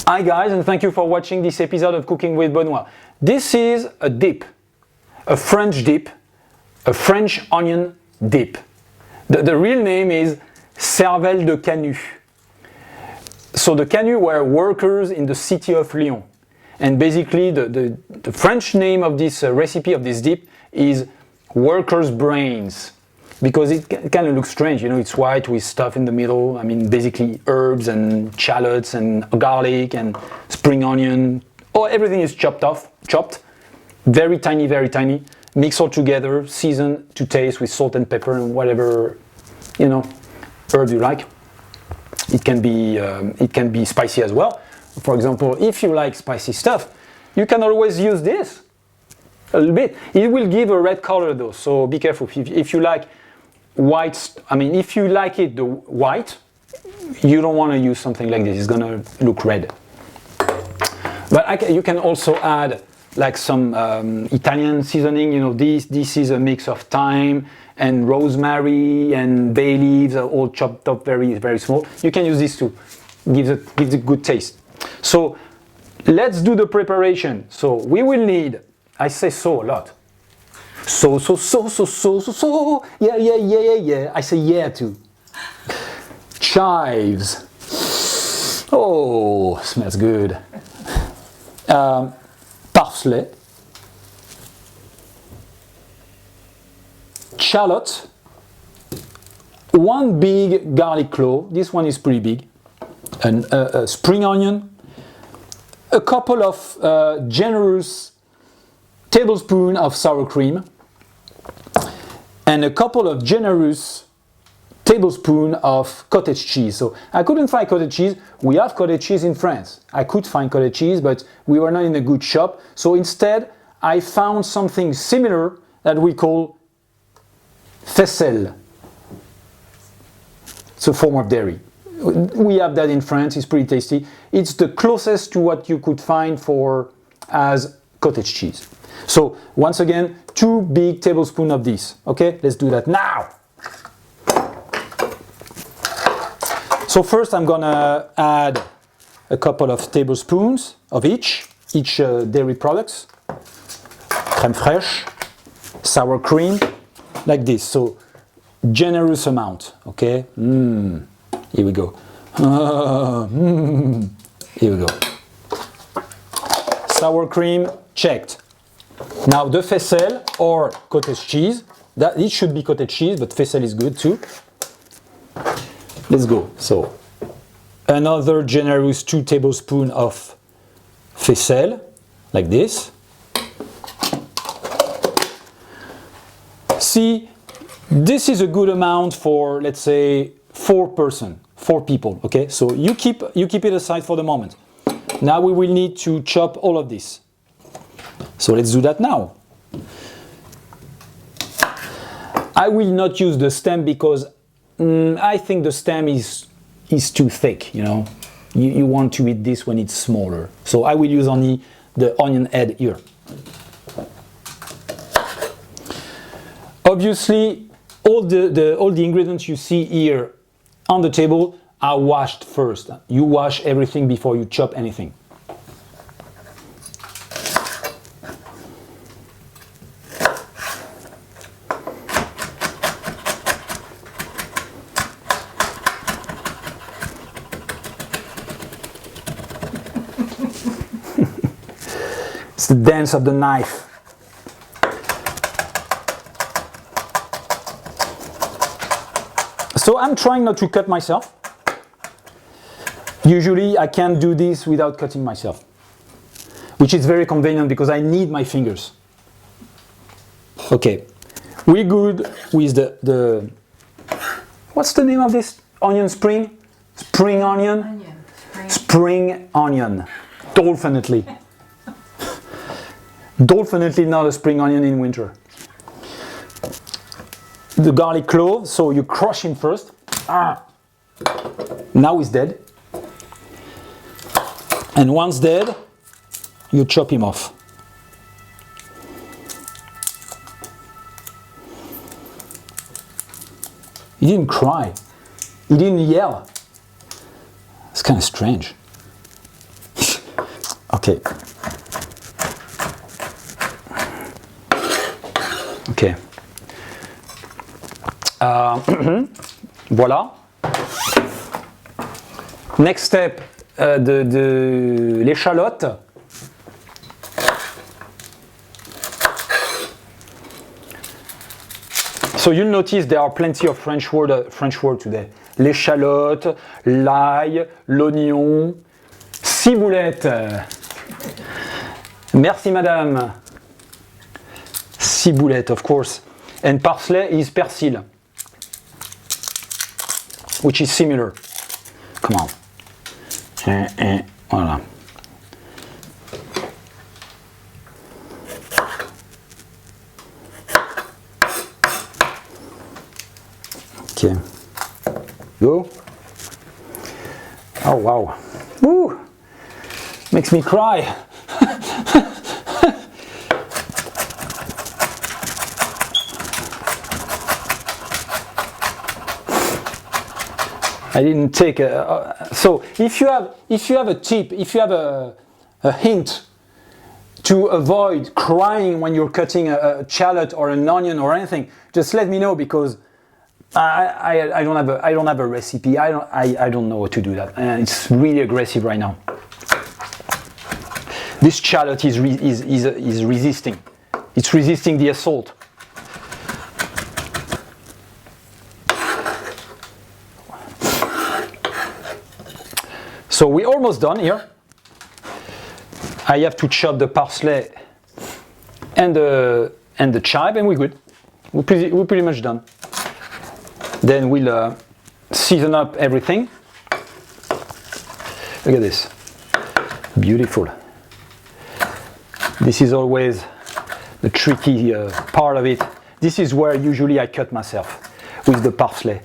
Hi guys, and thank you for watching this episode of Cooking with Benoit. This is a dip, a French dip, a French onion dip. The real name is Cervelle de canut. So the canut were workers in the city of Lyon. And basically the French name of this recipe, of this dip, is workers' brains. Because it kind of looks strange, you know, it's white with stuff in the middle. I mean, basically herbs and shallots and garlic and spring onion. Oh, everything is chopped. Very tiny, mix all together, season to taste with salt and pepper and whatever, you know, herb you like. It can be spicy as well. For example, if you like spicy stuff, you can always use this a little bit. It will give a red color though, so be careful. If you like white, I mean, if you like it the white, you don't want to use something like this. It's gonna look red. But you can also add like some Italian seasoning. You know, this is a mix of thyme and rosemary and bay leaves, all chopped up very small. You can use this too. Gives a good taste. So let's do the preparation. So we will need, I say so a lot. So, yeah. I say yeah too. Chives. Oh, smells good. Parsley. Shallot. One big garlic clove. This one is pretty big. And a spring onion. A couple of generous tablespoons of sour cream. And a couple of generous tablespoons of cottage cheese. So I couldn't find cottage cheese. We have cottage cheese in France. I could find cottage cheese, but we were not in a good shop. So instead, I found something similar that we call faisselle. It's a form of dairy. We have that in France. It's pretty tasty. It's the closest to what you could find as cottage cheese. So once again, 2 big tablespoons of this. Okay, let's do that now. So first I'm gonna add a couple of tablespoons of each dairy products. Crème fraîche, sour cream, like this. So generous amount. Okay. Here we go. Here we go. Sour cream checked. Now the faisselle or cottage cheese, it should be cottage cheese, but faisselle is good too. Let's go. So another generous 2 tablespoons of faisselle, like this. See, this is a good amount for, let's say, 4 people. Okay, so you keep it aside for the moment. Now we will need to chop all of this. So let's do that now. I will not use the stem because I think the stem is too thick, you know. You want to eat this when it's smaller. So I will use only the onion head here. Obviously, all the ingredients you see here on the table are washed first. You wash everything before you chop anything. It's the dance of the knife. So I'm trying not to cut myself. Usually I can't do this without cutting myself, which is very convenient because I need my fingers. Okay, we're good with the what's the name of this onion? Spring onion? Spring onion. Definitely. Definitely not a spring onion in winter. The garlic clove, so you crush him first. Now he's dead. And once dead, you chop him off. He didn't cry. He didn't yell. It's kind of strange. Okay. Ok. Voilà. Next step, de l'échalote. So you'll notice there are plenty of French word today. L'échalote, l'ail, l'oignon, ciboulette. Merci madame. Ciboulette, of course. And parsley is persil, which is similar. Come on. Voilà. Okay. Go. Oh wow. Woo! Makes me cry. I didn't take so if you have a tip, if you have a hint to avoid crying when you're cutting a shallot or an onion or anything, just let me know, because I don't have a recipe. I don't know how to do that. It's really aggressive right now. This shallot is resisting. It's resisting the assault. So we're almost done here. I have to chop the parsley and the chive, and we're good. We're pretty much done. Then we'll season up everything. Look at this. Beautiful. This is always the tricky part of it. This is where usually I cut myself, with the parsley.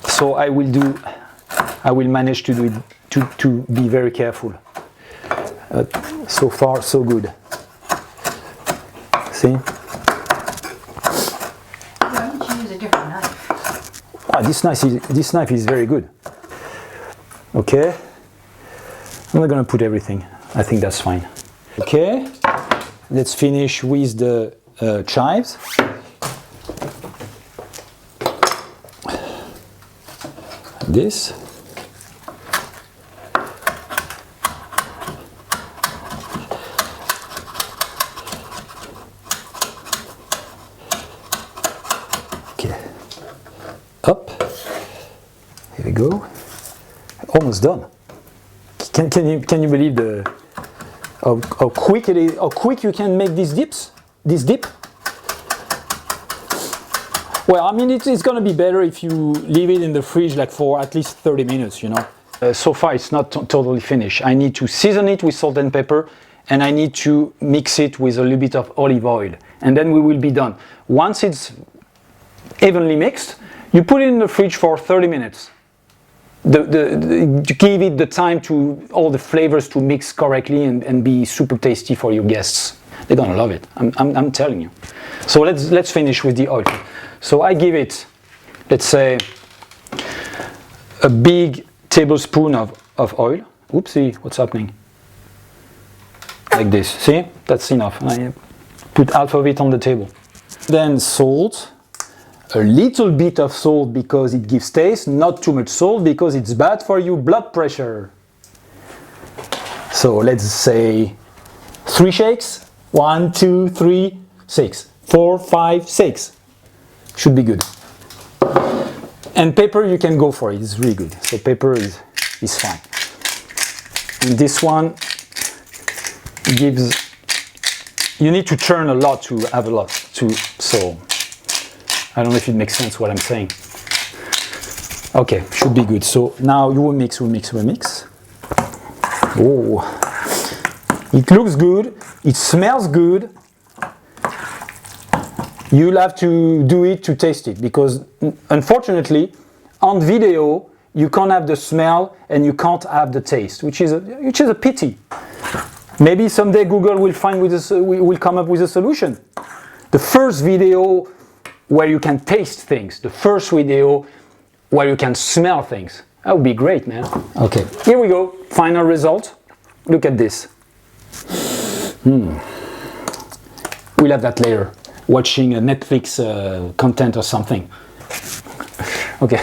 So I will manage to do it, to be very careful. So far, so good. See? Why don't you use a different knife? Ah, this knife is very good. Okay. I'm not gonna put everything. I think that's fine. Okay. Let's finish with the chives. This. Okay. Up. Here we go. Almost done. Can you believe how quick it is? How quick you can make these dips? This dip. Well, I mean, it's gonna be better if you leave it in the fridge like for at least 30 minutes, you know. So far, it's not totally finished. I need to season it with salt and pepper, and I need to mix it with a little bit of olive oil, and then we will be done. Once it's evenly mixed, you put it in the fridge for 30 minutes. To give it the time to all the flavors to mix correctly and be super tasty for your guests. They're gonna love it. I'm telling you. So let's finish with the oil. So I give it, let's say, a big tablespoon of oil. Oopsie, what's happening? Like this. See? That's enough. I put half of it on the table. Then salt. A little bit of salt because it gives taste, not too much salt because it's bad for your blood pressure. So let's say 3 shakes. 1, 2, 3, 6. 4, 5, 6. Should be good. And pepper, you can go for it. It's really good. So pepper is fine. And this one gives. You need to churn a lot to have a lot. So. I don't know if it makes sense what I'm saying. Okay, should be good. So now you will mix. Oh, it looks good. It smells good. You'll have to do it to taste it, because unfortunately, on video you can't have the smell and you can't have the taste, which is a pity. Maybe someday Google will come up with a solution. The first video where you can taste things, the first video where you can smell things. That would be great, man. Okay, here we go, final result. Look at this. We'll have that later, watching a Netflix content or something. Okay.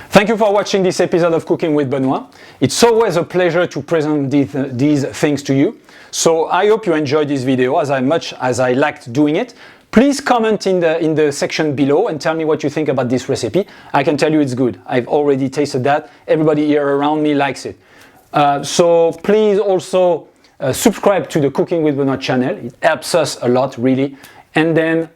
Thank you for watching this episode of Cooking with Benoit. It's always a pleasure to present these things to you. So I hope you enjoyed this video as much as I liked doing it. Please comment in the section below and tell me what you think about this recipe. I can tell you it's good. I've already tasted that. Everybody here around me likes it. So please also subscribe to the Cooking with Benoit channel. It helps us a lot, really. And then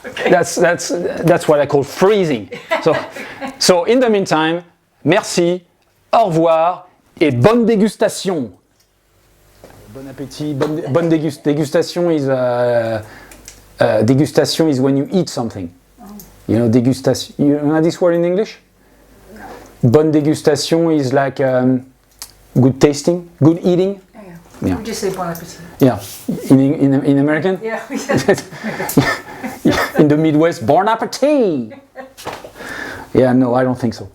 okay. That's what I call freezing. So in the meantime, merci, au revoir et bonne dégustation. Bon appétit. Bonne dégustation is dégustation is when you eat something. You know, dégustation. You know this word in English? No. Bonne dégustation is like good tasting, good eating. Yeah. We just say bon appétit. Yeah. In American? Yeah. In the Midwest, bon appétit. Yeah, no, I don't think so.